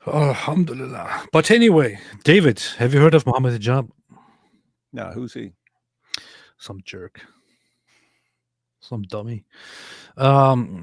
Alhamdulillah. But anyway, David, have you heard of Mohammed Hijab? No, who's he? Some jerk. Some dummy. Um,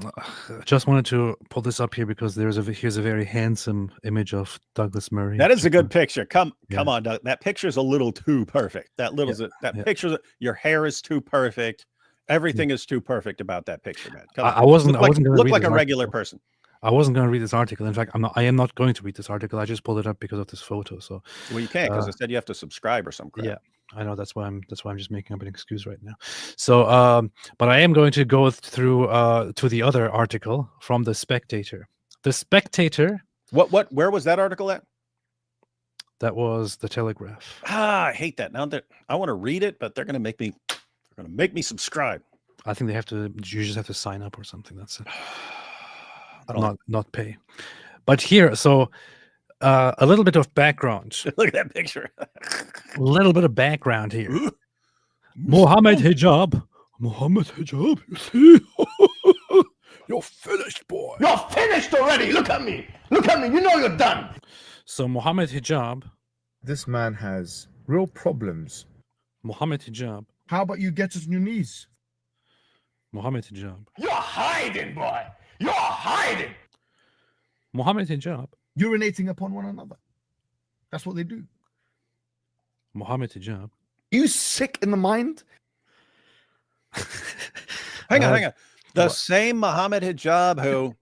just wanted to pull this up here because here's a very handsome image of Douglas Murray. That is a good picture. Come Yeah. on, Doug. That picture's a little too perfect. That Yeah. picture. Your hair is too perfect. Everything is too perfect about that picture, man. Come on. I wasn't Look going to look read like this a regular article. person. I wasn't going to read this article. In fact, I am not going to read this article. I just pulled it up because of this photo. So, Well, you can't because it said you have to subscribe or some crap. yeah, I know that's why I'm just making up an excuse right now. So, but I am going to go through to the other article from The Spectator. The Spectator. Where was that article at? That was The Telegraph. I hate that. Now that I want to read it, but they're going to make me subscribe. I think you just have to sign up or something. That's it. Not pay. But here, so a little bit of background. Look at that picture. A little bit of background here. Mohammed Hijab. Mohammed Hijab, you see? You're finished, boy. You're finished already. Look at me. Look at me. You know you're done. So Mohammed Hijab. This man has real problems. Mohammed Hijab. How about you get on your knees? Mohammed Hijab. You're hiding, boy. You're hiding. Mohammed Hijab. Urinating upon one another. That's what they do. Mohammed Hijab. You sick in the mind? Hang on. The same Mohammed Hijab who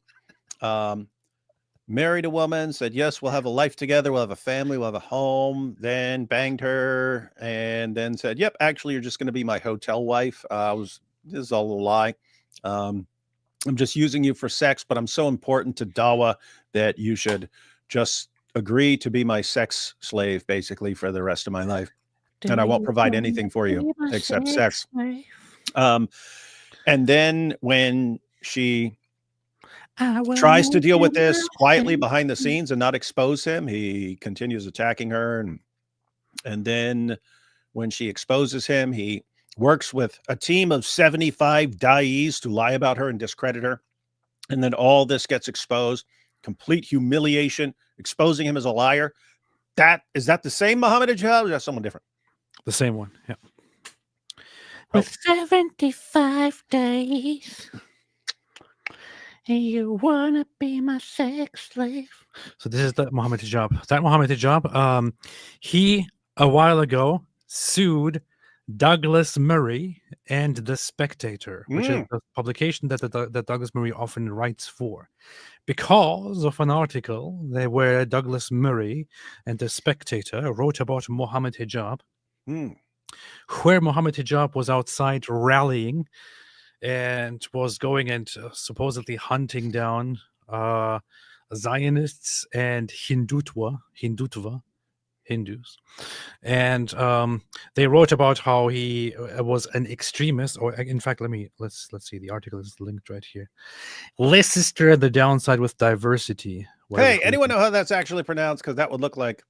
married a woman, said, yes, we'll have a life together, we'll have a family, we'll have a home, then banged her, and then said, yep, actually, you're just going to be my hotel wife. This is all a lie. I'm just using you for sex, but I'm so important to Dawa that you should just agree to be my sex slave, basically, for the rest of my life. And I won't provide anything for you except sex. And then when she tries to deal with this quietly behind the scenes and not expose him, he continues attacking her. And then when she exposes him, he works with a team of 75 da'is to lie about her and discredit her. And then all this gets exposed, complete humiliation, exposing him as a liar. Is that the same Mohammed Hijab or is that someone different? The same one, yeah. With 75 days, and you wanna be my sex slave. So this is the Mohammed Hijab. That Mohammed Hijab, he a while ago sued Douglas Murray and The Spectator, which is the publication that Douglas Murray often writes for, because of an article where Douglas Murray and The Spectator wrote about Mohammed Hijab, where Mohammed Hijab was outside rallying and was going and supposedly hunting down Zionists and Hindus, and they wrote about how he was an extremist, or in fact, let's see, the article is linked right here. Leicester, the downside with diversity. Hey, anyone know how that's actually pronounced? Because that would look like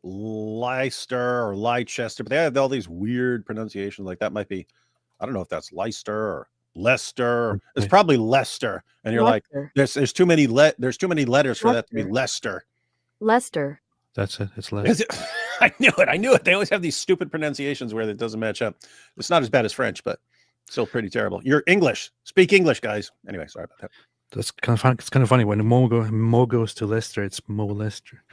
Leicester or Leicester, but they have all these weird pronunciations. Like that might be, I don't know if that's Leicester or Leicester. It's probably Leicester, and you're Leicester. like, there's too many letters for that to be Leicester. Leicester. That's it. It's Leicester. I knew it. They always have these stupid pronunciations where it doesn't match up. It's not as bad as French, but still pretty terrible. You're English. Speak English, guys. Anyway, sorry about that. That's kind of fun. It's kind of funny when Mo goes to Leicester. It's Mo Leicester.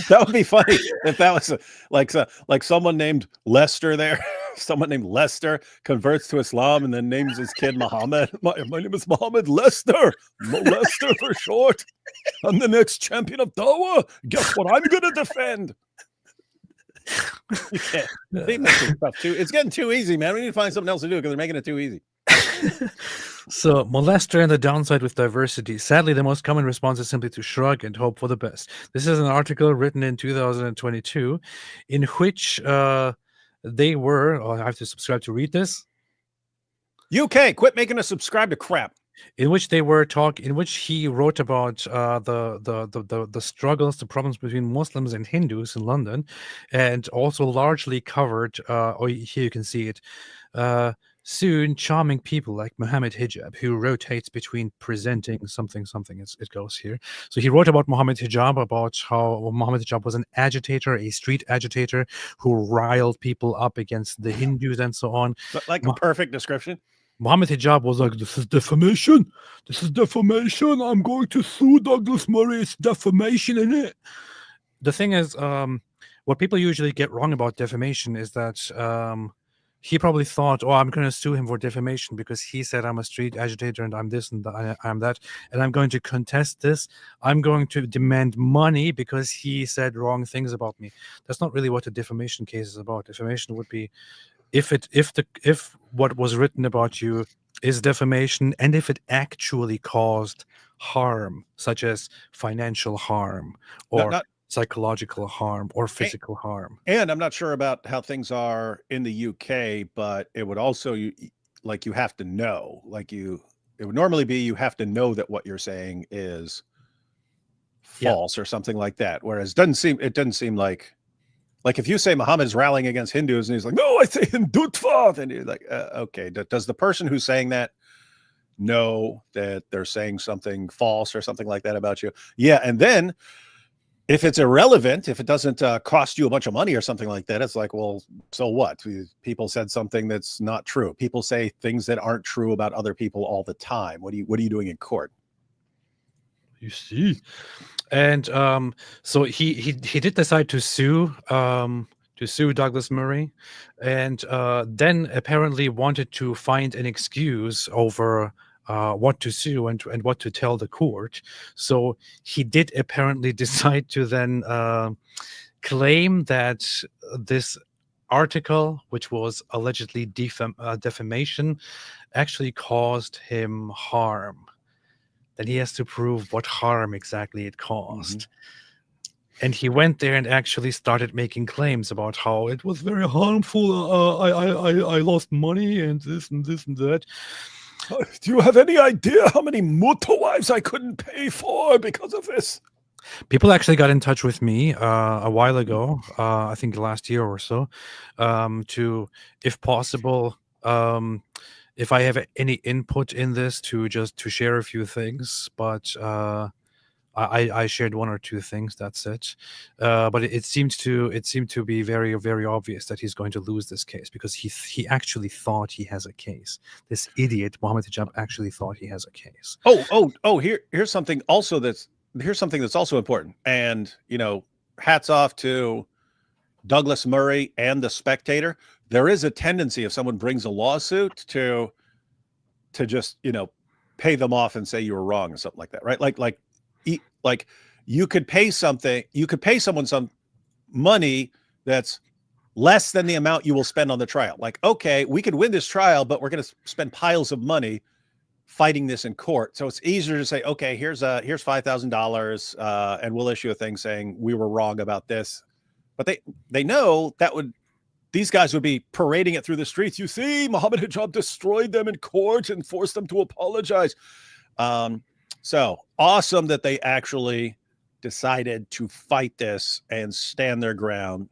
That would be funny if that was like someone named Lester there. Someone named Lester converts to Islam and then names his kid Muhammad. My name is Mohammed Lester. Mo Lester for short. I'm the next champion of Dawa. Guess what I'm going to defend? You can't. They make this stuff too. It's getting too easy, man. We need to find something else to do because they're making it too easy. So, molester and the downside with diversity. Sadly, the most common response is simply to shrug and hope for the best. This is an article written in 2022 in which they were, I have to subscribe to read this. UK, quit making us subscribe to crap. In which he wrote about the struggles, the problems between Muslims and Hindus in London, and also largely covered, here you can see it, soon charming people like Mohammed Hijab, who rotates between presenting something, it goes here. So he wrote about Mohammed Hijab, about how Mohammed Hijab was an agitator, a street agitator who riled people up against the Hindus and so on. Like a perfect description. Mohammed Hijab was like, this is defamation. This is defamation. I'm going to sue Douglas Murray. It's defamation in it. The thing is, what people usually get wrong about defamation is that he probably thought, oh, I'm going to sue him for defamation because he said I'm a street agitator and I'm this and I'm that, and I'm going to contest this. I'm going to demand money because he said wrong things about me. That's not really what a defamation case is about. Defamation would be if what was written about you is defamation, and if it actually caused harm, such as financial harm or psychological harm or physical harm. And I'm not sure about how things are in the UK, but it would also you have to know, it would normally be you have to know that what you're saying is false or something like that. Whereas it doesn't seem like if you say Muhammad is rallying against Hindus and he's like, no, I say Hindutva, then you're like, okay, does the person who's saying that know that they're saying something false or something like that about you? Yeah. And then if it's irrelevant, if it doesn't cost you a bunch of money or something like that, it's like, well, so what? People said something that's not true. People say things that aren't true about other people all the time. What are you doing in court? You see. And so he did decide to sue Douglas Murray, and then apparently wanted to find an excuse over what to sue and what to tell the court. So he did apparently decide to then claim that this article, which was allegedly defamation, actually caused him harm. Then he has to prove what harm exactly it caused. Mm-hmm. And he went there and actually started making claims about how it was very harmful. I lost money and this and this and that. Do you have any idea how many motor wives I couldn't pay for because of this? People actually got in touch with me a while ago, I think last year or so, to, if possible, if I have any input in this, to share a few things, but I shared one or two things. That's it. But it seemed to be very, very obvious that he's going to lose this case because he actually thought he has a case. This idiot Mohammed Hijab actually thought he has a case. Here's something that's also important. And hats off to Douglas Murray and The Spectator. There is a tendency, if someone brings a lawsuit, to just pay them off and say you were wrong or something like that, right? Like you could pay someone some money that's less than the amount you will spend on the trial. Like, okay, we could win this trial, but we're going to spend piles of money fighting this in court. So it's easier to say, okay, here's $5,000, and we'll issue a thing saying we were wrong about this. But they know that these guys would be parading it through the streets. You see, Mohammed Hijab destroyed them in court and forced them to apologize. So awesome that they actually decided to fight this and stand their ground.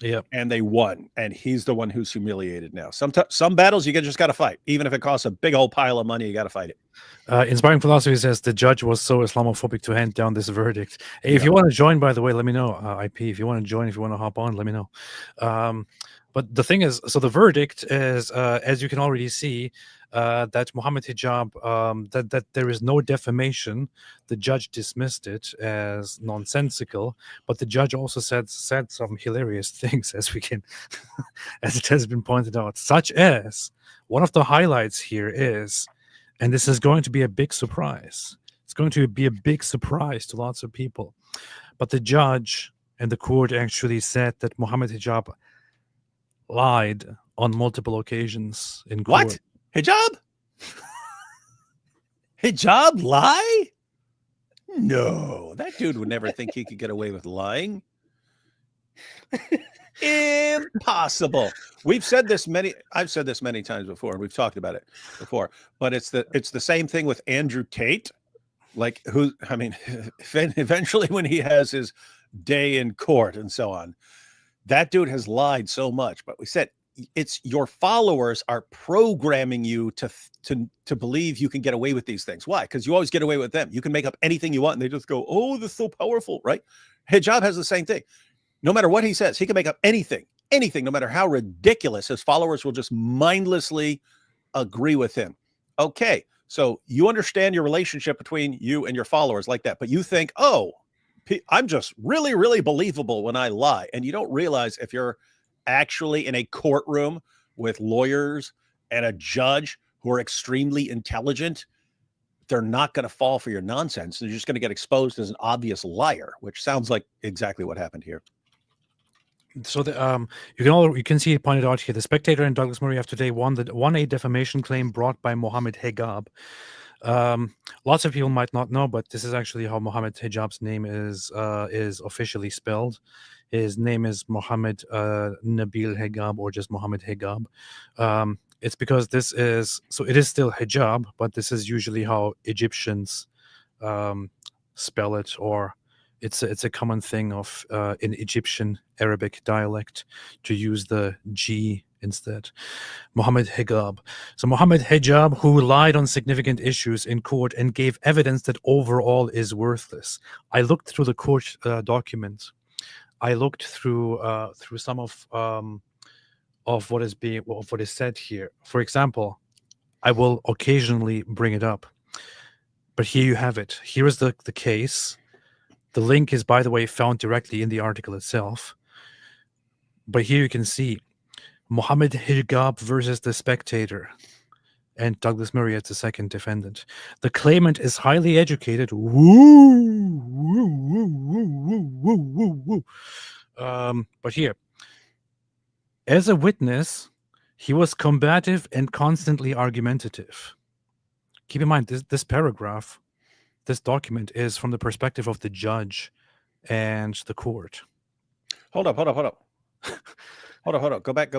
Yep. And they won. And he's the one who's humiliated now. Some battles you just got to fight. Even if it costs a big old pile of money, you got to fight it. Inspiring Philosophy says the judge was so Islamophobic to hand down this verdict. Hey, if you want to join, by the way, let me know. IP, if you want to join, if you want to hop on, let me know. But the thing is, so the verdict is, as you can already see, that Mohammed Hijab, that there is no defamation. The judge dismissed it as nonsensical, but the judge also said some hilarious things, as as it has been pointed out, such as one of the highlights here is, and this is going to be a big surprise. It's going to be a big surprise to lots of people, but the judge and the court actually said that Mohammed Hijab lied on multiple occasions in court. What? Hijab? Hijab lie? No, that dude would never think he could get away with lying. Impossible. I've said this many times before, and we've talked about it before, but it's the same thing with Andrew Tate. Eventually when he has his day in court and so on, that dude has lied so much, but we said it's your followers are programming you to believe you can get away with these things. Why? Because you always get away with them. You can make up anything you want, and they just go, "Oh, this is so powerful," right? Hijab has the same thing. No matter what he says, he can make up anything, no matter how ridiculous. His followers will just mindlessly agree with him. Okay, so you understand your relationship between you and your followers like that, but you think, "Oh, I'm just really, really believable when I lie," and you don't realize if you're actually in a courtroom with lawyers and a judge who are extremely intelligent, they're not going to fall for your nonsense. They're just going to get exposed as an obvious liar, which sounds like exactly what happened here. So you can see it pointed out here. The Spectator and Douglas Murray of today won a defamation claim brought by Mohammed Hijab. Lots of people might not know, but this is actually how Mohammed Hijab's name is officially spelled. His name is Mohammed Nabil Hijab, or just Mohammed Hijab. It's because it is still hijab, but this is usually how Egyptians spell it, or it's a common thing of in Egyptian Arabic dialect to use the G instead. Mohammed Hijab. So Mohammed Hijab, who lied on significant issues in court and gave evidence that overall is worthless. I looked through the court documents. I looked through some of what is said here. For example, I will occasionally bring it up, but here you have it. Here is the case. The link is, by the way, found directly in the article itself. But here you can see Mohammed Hijab versus the Spectator, and Douglas Murray as the second defendant. The claimant is highly educated. But here, as a witness, he was combative and constantly argumentative. Keep in mind, this paragraph, this document is from the perspective of the judge and the court. Hold up. Hold up. Go back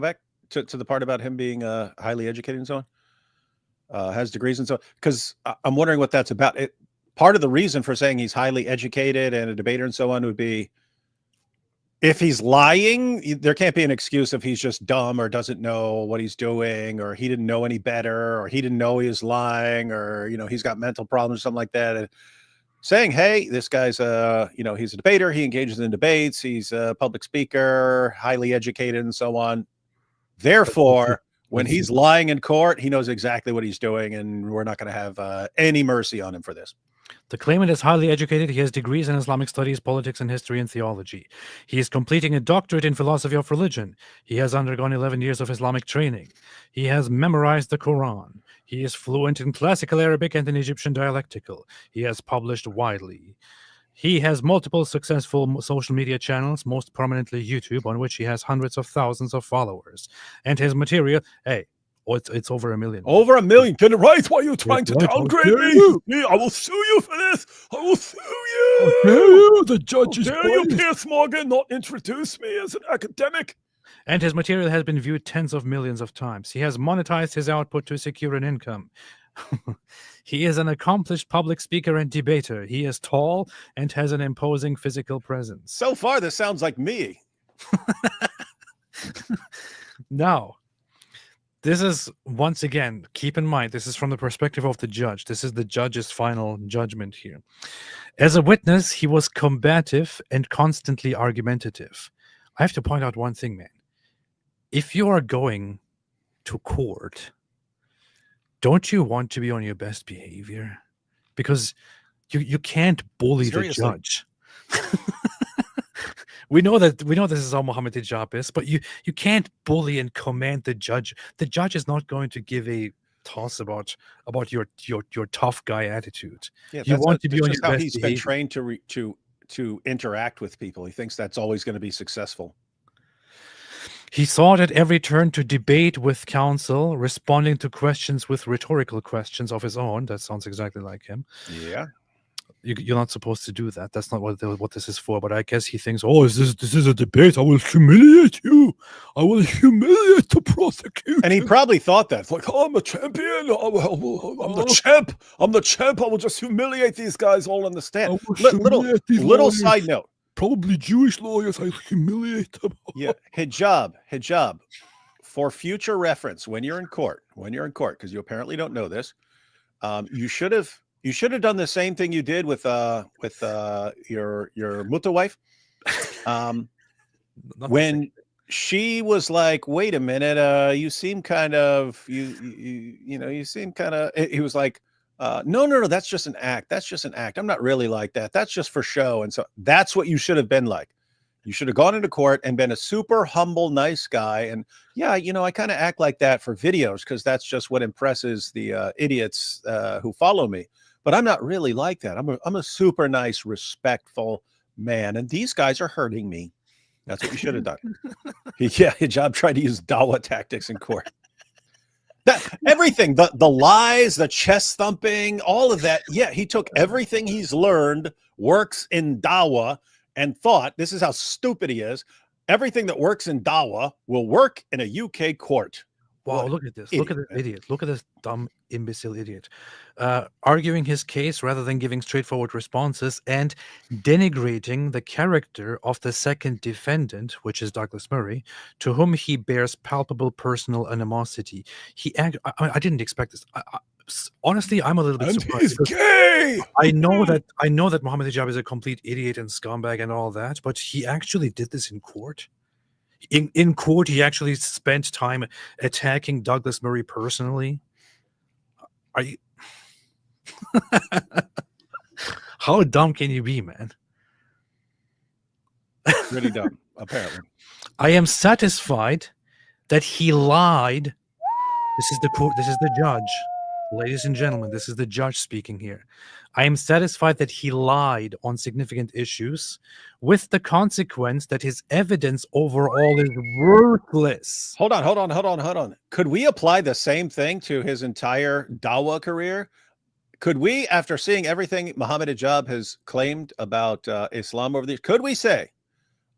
to the part about him being highly educated and so on. Has degrees and so on. Because I'm wondering what that's about. Part of the reason for saying he's highly educated and a debater and so on would be, if he's lying, there can't be an excuse if he's just dumb or doesn't know what he's doing, or he didn't know any better, or he didn't know he was lying, or he's got mental problems or something like that. And saying, hey, this guy's he's a debater, he engages in debates, he's a public speaker, highly educated and so on. Therefore, when he's lying in court, he knows exactly what he's doing, and we're not going to have any mercy on him for this. The claimant is highly educated. He has degrees in Islamic studies, politics, and history and theology. He is completing a doctorate in philosophy of religion. He has undergone 11 years of Islamic training. He has memorized the Quran. He is fluent in classical Arabic and in Egyptian dialectical. He has published widely. He has multiple successful social media channels, most prominently YouTube, on which he has hundreds of thousands of followers. And his material, it's over 1 million. Over 1 million. Get it right. Why are you trying to downgrade me? I will sue you for this. I will sue you. How dare you? The judge is How dare you, Piers Morgan, not introduce me as an academic? And his material has been viewed tens of millions of times. He has monetized his output to secure an income. He is an accomplished public speaker and debater. He is tall and has an imposing physical presence. So far, this sounds like me. Now, this is, once again, keep in mind, this is from the perspective of the judge. This is the judge's final judgment here. As a witness, he was combative and constantly argumentative. I have to point out one thing, man. If you are going to court, don't you want to be on your best behavior? Because you can't bully Seriously. the judge. We know this is how Mohammed Hijab is, but you can't bully and command the judge. The judge is not going to give a toss about your tough guy attitude. Yeah, You want to be on that's your how best he's behavior. been trained to interact with people. He thinks that's always going to be successful. He sought at every turn to debate with counsel, responding to questions with rhetorical questions of his own. That sounds exactly like him. Yeah. You're not supposed to do that. That's not what this is for. But I guess he thinks, oh, this is a debate. I will humiliate you. I will humiliate the prosecution. And he probably thought that. It's like, oh, I'm a champion. I'm the champ. I'm the champ. I will just humiliate these guys all on the stand. Little side note. Probably Jewish lawyers. I humiliate them. Yeah, hijab. for future reference, when you're in court, because you apparently don't know this, you should have done the same thing you did with your Mutter wife. When she was like, wait a minute, you seem kind of, you seem kind of, he was like, no, that's just an act. That's just an act. I'm not really like that. That's just for show. And so that's what you should have been like. You should have gone into court and been a super humble, nice guy. And yeah, I kind of act like that for videos because that's just what impresses the idiots who follow me. But I'm not really like that. I'm a super nice, respectful man. And these guys are hurting me. That's what you should have done. Yeah, Hijab tried to use Dawa tactics in court. That everything, the lies, the chest thumping, all of that. Yeah, he took everything he's learned, works in Dawa, and thought, this is how stupid he is. Everything that works in Dawa will work in a UK court. Wow, look at this. Look at this idiot. Look at this dumb, imbecile idiot. Arguing his case rather than giving straightforward responses and denigrating the character of the second defendant, which is Douglas Murray, to whom he bears palpable personal animosity. I didn't expect this. Honestly, I'm a little bit surprised. He's gay! I know that Mohammed Hijab is a complete idiot and scumbag and all that, but he actually did this in court. In court, he actually spent time attacking Douglas Murray personally. Are you? How dumb can you be, man? Pretty dumb, apparently. I am satisfied that he lied. This is the court. This is the judge. Ladies and gentlemen, this is the judge speaking here. I am satisfied that he lied on significant issues with the consequence that his evidence overall is worthless. Hold on. Could we apply the same thing to his entire Dawa career? Could we, after seeing everything Mohammed Hijab has claimed about Islam over the years, could we say,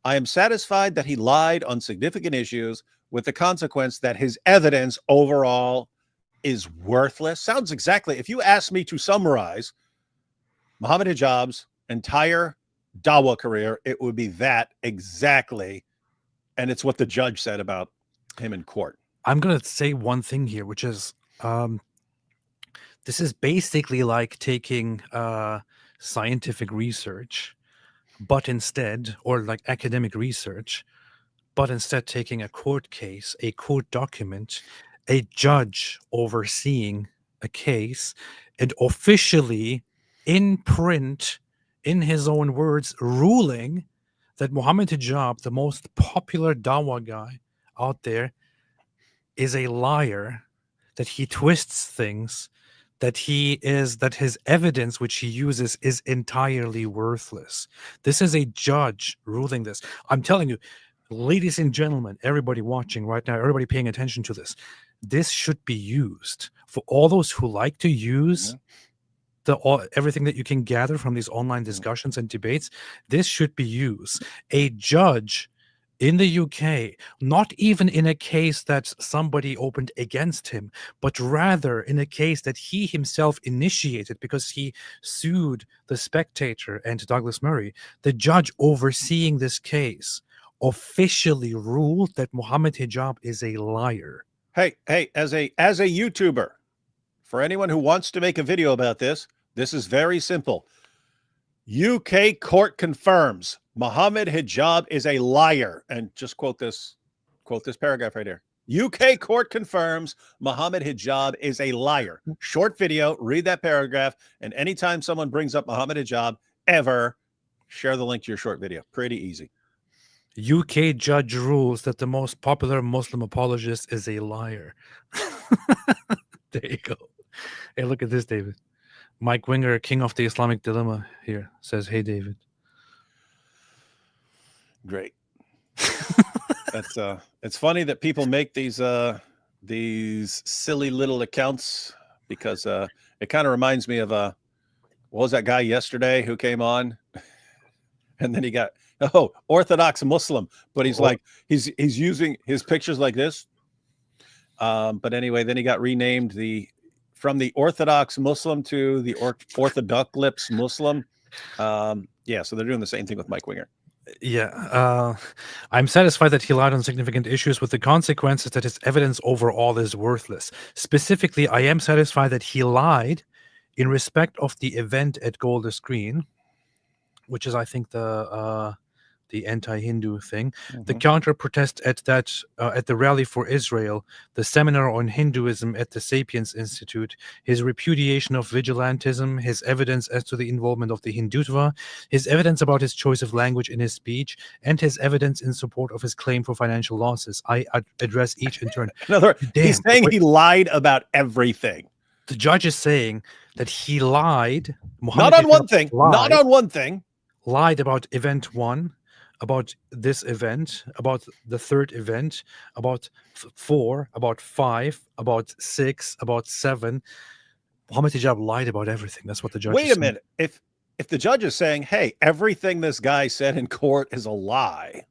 I am satisfied that he lied on significant issues with the consequence that his evidence overall is worthless? Sounds exactly, if you ask me to summarize Mohammed Hijab's entire Dawa career, it would be that exactly. And it's what the judge said about him in court. I'm going to say one thing here, which is this is basically like taking scientific research, but instead, or like academic research, but instead taking a court case, a court document, a judge overseeing a case, and officially in print, in his own words, ruling that Mohammed Hijab, the most popular Dawa guy out there, is a liar, that he twists things, that his evidence which he uses is entirely worthless. This is a judge ruling this. I'm telling you, ladies and gentlemen, everybody watching right now, everybody paying attention to this, this should be used for all those who like to use everything that you can gather from these online discussions and debates. This should be used. A judge in the UK, not even in a case that somebody opened against him, but rather in a case that he himself initiated because he sued The Spectator and Douglas Murray. The judge overseeing this case officially ruled that Mohammed Hijab is a liar. Hey, as a YouTuber, for anyone who wants to make a video about this, this is very simple. UK court confirms Mohammed Hijab is a liar. And just quote this paragraph right here. UK court confirms Mohammed Hijab is a liar. Short video, read that paragraph, and anytime someone brings up Mohammed Hijab, ever, share the link to your short video. Pretty easy. UK judge rules that the most popular Muslim apologist is a liar. There you go. Hey, look at this, David. Mike Winger, king of the Islamic dilemma here, says, hey, David. Great. That's it's funny that people make these silly little accounts because it kind of reminds me of what was that guy yesterday who came on and then he got Orthodox Muslim, but he's like he's using his pictures like this. But anyway, then he got renamed from the Orthodox Muslim to the Orthodox Lips Muslim. Yeah, so they're doing the same thing with Mike Winger. Yeah, I'm satisfied that he lied on significant issues with the consequences that his evidence overall is worthless. Specifically, I am satisfied that he lied in respect of the event at Golders Green, which is, I think, the anti-Hindu thing. The counter protest at the rally for Israel, the seminar on Hinduism at the Sapiens Institute, his repudiation of vigilantism, his evidence as to the involvement of the Hindutva, his evidence about his choice of language in his speech, and his evidence in support of his claim for financial losses. I address each in turn. In other words, he's saying he lied about everything. The judge is saying that he lied. Not on one thing. Not on one thing. Lied about event 1, about this event, about the third event, about 4, about 5, about 6, about 7. Mohammed Hijab lied about everything. That's what the judge Wait is a minute. If the judge is saying, hey, everything this guy said in court is a lie,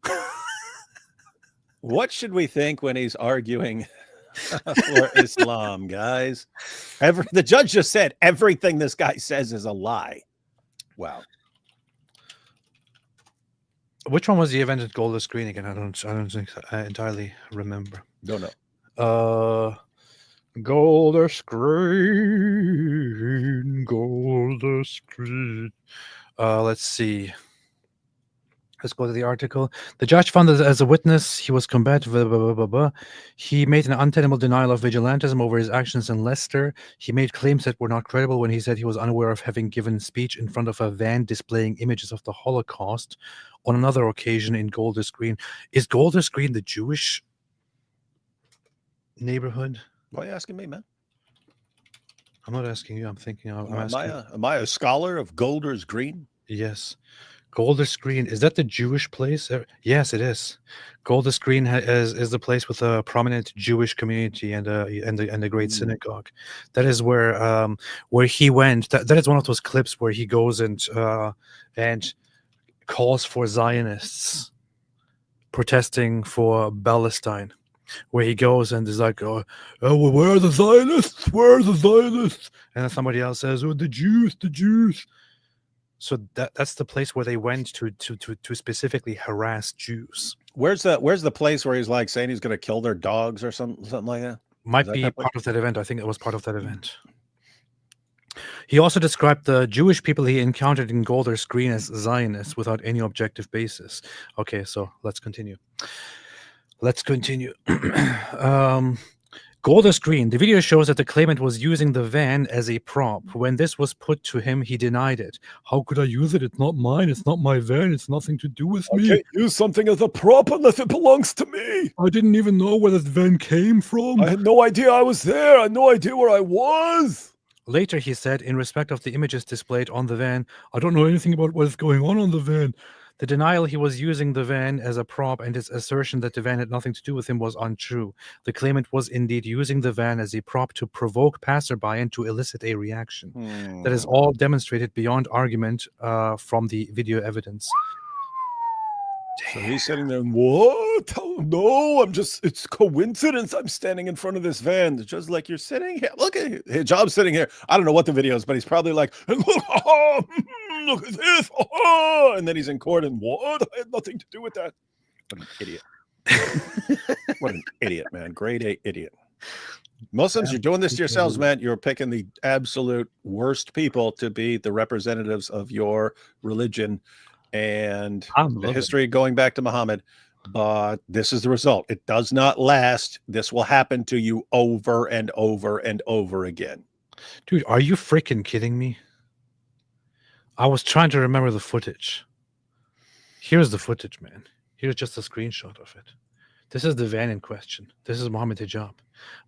what should we think when he's arguing for Islam, guys? The judge just said everything this guy says is a lie. Wow. Which one was the event at Golders Green again? I don't think I entirely remember. Don't know. Golders Green, Golders Green. Let's see. Let's go to the article. The judge found that as a witness, he was combative. Blah, blah, blah, blah. He made an untenable denial of vigilantism over his actions in Leicester. He made claims that were not credible when he said he was unaware of having given speech in front of a van displaying images of the Holocaust on another occasion in Golders Green. Is Golders Green the Jewish neighborhood? Why are you asking me, man? I'm not asking you. I'm thinking. Am I a scholar of Golders Green? Yes. Golders Green, is that the Jewish place? Yes, it is. Golders Green is the place with a prominent Jewish community and a great synagogue. That is where he went. That is one of those clips where he goes and calls for Zionists protesting for Palestine. Where he goes and is like, oh, where are the Zionists? Where are the Zionists? And then somebody else says, oh, the Jews, the Jews. So that's the place where they went to specifically harass Jews. Where's the place where he's like saying he's going to kill their dogs or something like that? Might be part of that event. I think it was part of that event. He also described the Jewish people he encountered in Golders Green as Zionists without any objective basis. Okay, so let's continue. Golders Green. The video shows that the claimant was using the van as a prop. When this was put to him, he denied it. How could I use it? It's not mine. It's not my van. It's nothing to do with me. I can't use something as a prop unless it belongs to me. I didn't even know where that van came from. I had no idea I was there. I had no idea where I was. Later, he said, in respect of the images displayed on the van, I don't know anything about what is going on the van. The denial he was using the van as a prop and his assertion that the van had nothing to do with him was untrue. The claimant was indeed using the van as a prop to provoke passerby and to elicit a reaction. That is all demonstrated beyond argument from the video evidence. So he's sitting there, what? Oh, no, it's coincidence I'm standing in front of this van. Just like you're sitting here. Look at Hijab's sitting here. I don't know what the video is, but he's probably like, look at this. And then he's in court and what? I had nothing to do with that. What an idiot. What an idiot, man. Grade A idiot. Muslims, you're doing this to yourselves, man. You're picking the absolute worst people to be the representatives of your religion and the history going back to Muhammad. But this is the result. It does not last. This will happen to you over and over and over again. Dude, are you freaking kidding me? I was trying to remember the footage. Here's the footage, man. Here's just a screenshot of it. This is the van in question. This is Mohammed Hijab.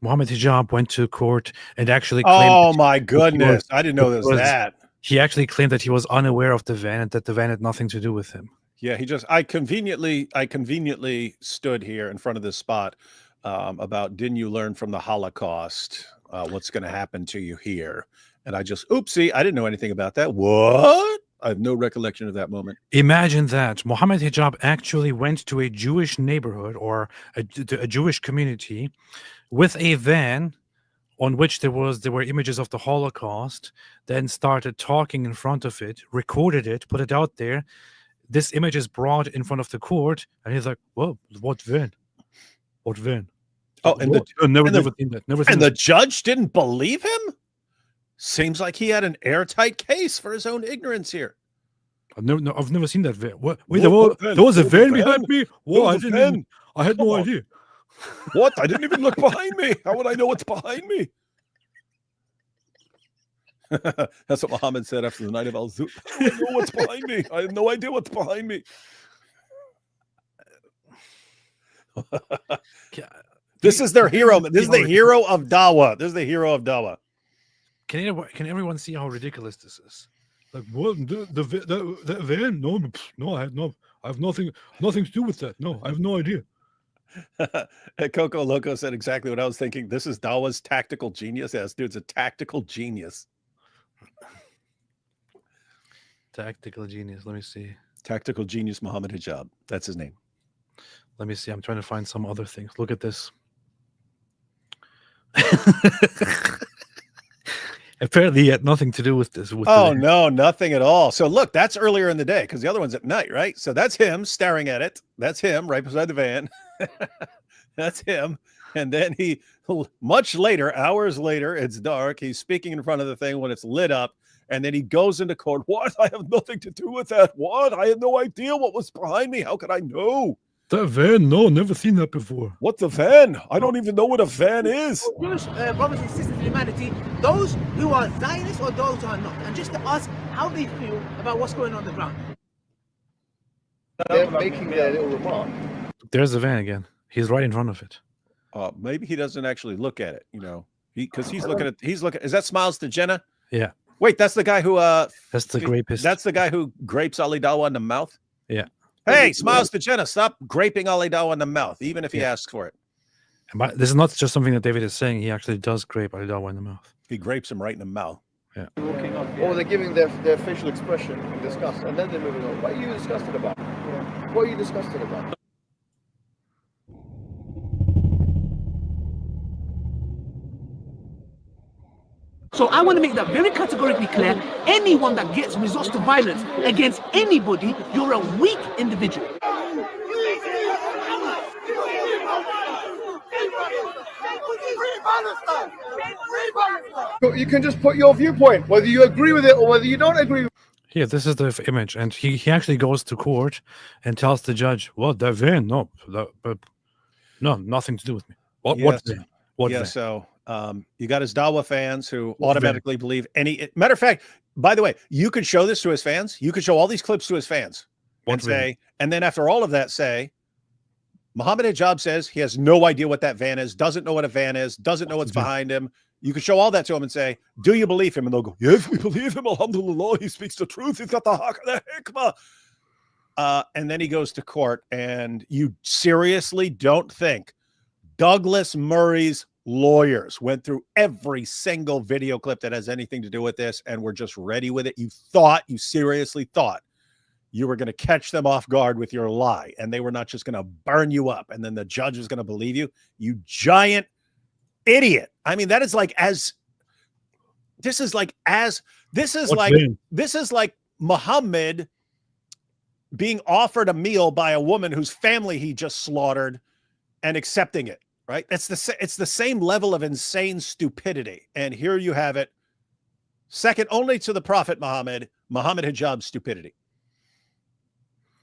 Mohammed Hijab went to court and actually claimed... Oh, my goodness. I didn't know there was that. He actually claimed that he was unaware of the van and that the van had nothing to do with him. Yeah, I conveniently stood here in front of this spot about, didn't you learn from the Holocaust what's going to happen to you here? And I just, oopsie, I didn't know anything about that. What? I have no recollection of that moment. Imagine that. Mohammed Hijab actually went to a Jewish neighborhood or a Jewish community with a van on which there were images of the Holocaust, then started talking in front of it, recorded it, put it out there. this image is brought in front of the court, and he's like, "Well, what then? What then?" Oh, and What? Never seen that. Never seen and the that. judge didn't believe him? Seems like he had an airtight case for his own ignorance here. I've never seen that van. What? Wait, What there van? was a What van van? behind me. There What? was a van. I had Come no on. idea. What? I didn't even look behind me. How would I know what's behind me? That's what Mohammed said after the night of Al-Zut. I don't know what's behind me. I have no idea what's behind me. This is their hero. This is the hero of Dawa. This is the hero of Dawa. Can everyone see how ridiculous this is? Like, what? The van? No, I have nothing to do with that. No, I have no idea. Coco Loco said exactly what I was thinking. This is Dawa's tactical genius. Yes, dude's a tactical genius. Tactical genius. Let me see. Tactical genius Mohammed Hijab. That's his name. Let me see. I'm trying to find some other things. Look at this. Apparently, he had nothing to do with this. Oh, no, nothing at all. So look, that's earlier in the day because the other one's at night, right? So that's him staring at it. That's him right beside the van. That's him. And then he, much later, hours later, it's dark. He's speaking in front of the thing when it's lit up. And then he goes into court. What? I have nothing to do with that. What? I had no idea what was behind me. How could I know? That van? No, never seen that before. What the van? I don't even know what a van is. Jewish brothers and sisters in humanity, those who are Zionists or those who are not, and just to ask how they feel about what's going on the ground. They're making their little remark. There's the van again. He's right in front of it. Maybe he doesn't actually look at it, you know, because he's looking. Is that Smiles to Jenna? Yeah. Wait, that's the guy who. That's the grapist. That's the guy who grapes Ali Dawa in the mouth. Yeah. Hey, Smiles to Jenna, stop graping Ali Dawa in the mouth, even if he asks for it. But this is not just something that David is saying. He actually does grape Ali Dawa in the mouth. He grapes him right in the mouth. Yeah. Or they're giving their facial expression in disgust, and then they're moving on. What are you disgusted about? What are you disgusted about? So I want to make that very categorically clear. Anyone that resorts to violence against anybody, you're a weak individual. You can just put your viewpoint, whether you agree with it or whether you don't agree with it. Here, this is the image, and he actually goes to court and tells the judge, "What that van? No, no, nothing to do with me. What? Yes. What van? What Yeah, van?" so you got his Dawa fans who What automatically believe any. Matter of fact, by the way, you could show this to his fans. You could show all these clips to his fans and say, and then after all of that, say, Mohammed Hijab says he has no idea what that van is, doesn't know what a van is, doesn't know what's behind him. You could show all that to him and say, do you believe him? And they'll go, Yes, we believe him. Alhamdulillah, he speaks the truth. He's got the haqq and the hikmah. and then he goes to court, and you seriously don't think Douglas Murray's lawyers went through every single video clip that has anything to do with this and were just ready with it? You seriously thought you were going to catch them off guard with your lie, and they were not just going to burn you up, and then the judge was going to believe you? You giant idiot. I mean, that is like this is like Muhammad being offered a meal by a woman whose family he just slaughtered and accepting it, right? It's the same level of insane stupidity. And here you have it, second only to the Prophet Muhammad Hijab stupidity.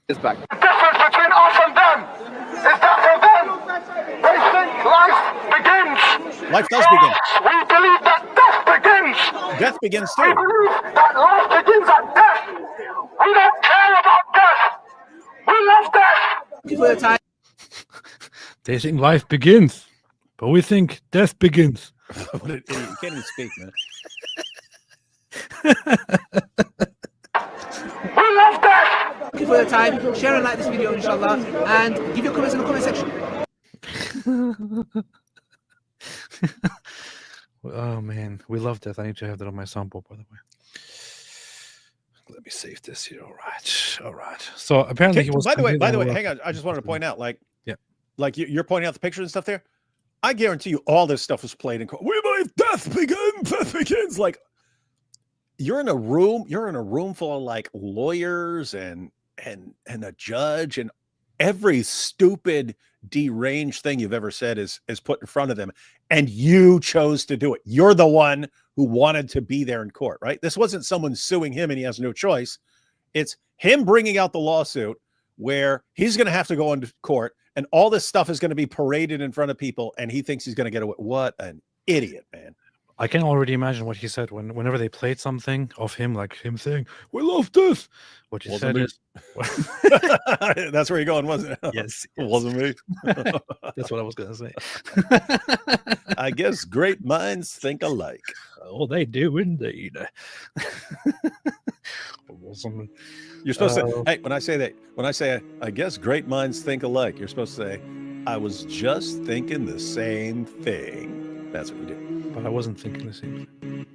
It's back. The difference between us and them is that for them, they think life begins. Life does begin. We believe that death begins. Death begins We too. believe that life begins at death. We don't care about death. We love death. Thank you for your time. They think life begins, but we think death begins. What an idiot. You can't even speak, man. We love death. Thank you for your time. Share and like this video, inshallah, and give your comments in the comment section. Oh man, we love death. I need to have that on my soundboard, by the way. Let me save this here. All right. So apparently he was. By the way, completely hang on. I just wanted to point out, like, yeah, like you're pointing out the pictures and stuff there. I guarantee you, all this stuff was played in court. We believe death begins. Death begins. Like, you're in a room full of like lawyers and and a judge and every stupid deranged thing you've ever said is put in front of them, and you chose to do it. You're the one who wanted to be there in court, right? This wasn't someone suing him and he has no choice. It's him bringing out the lawsuit where he's going to have to go into court and all this stuff is going to be paraded in front of people and he thinks he's going to get away. What an idiot, man. I can already imagine what he said whenever they played something of him, like him saying, "We love this." What he said is, that's where you're going, wasn't it? yes, It wasn't me. that's what I was gonna say. I guess great minds think alike. Oh, they do indeed. You're supposed to, hey, when I say, I guess great minds think alike, you're supposed to say, I was just thinking the same thing. That's what you do. But I wasn't thinking the same thing.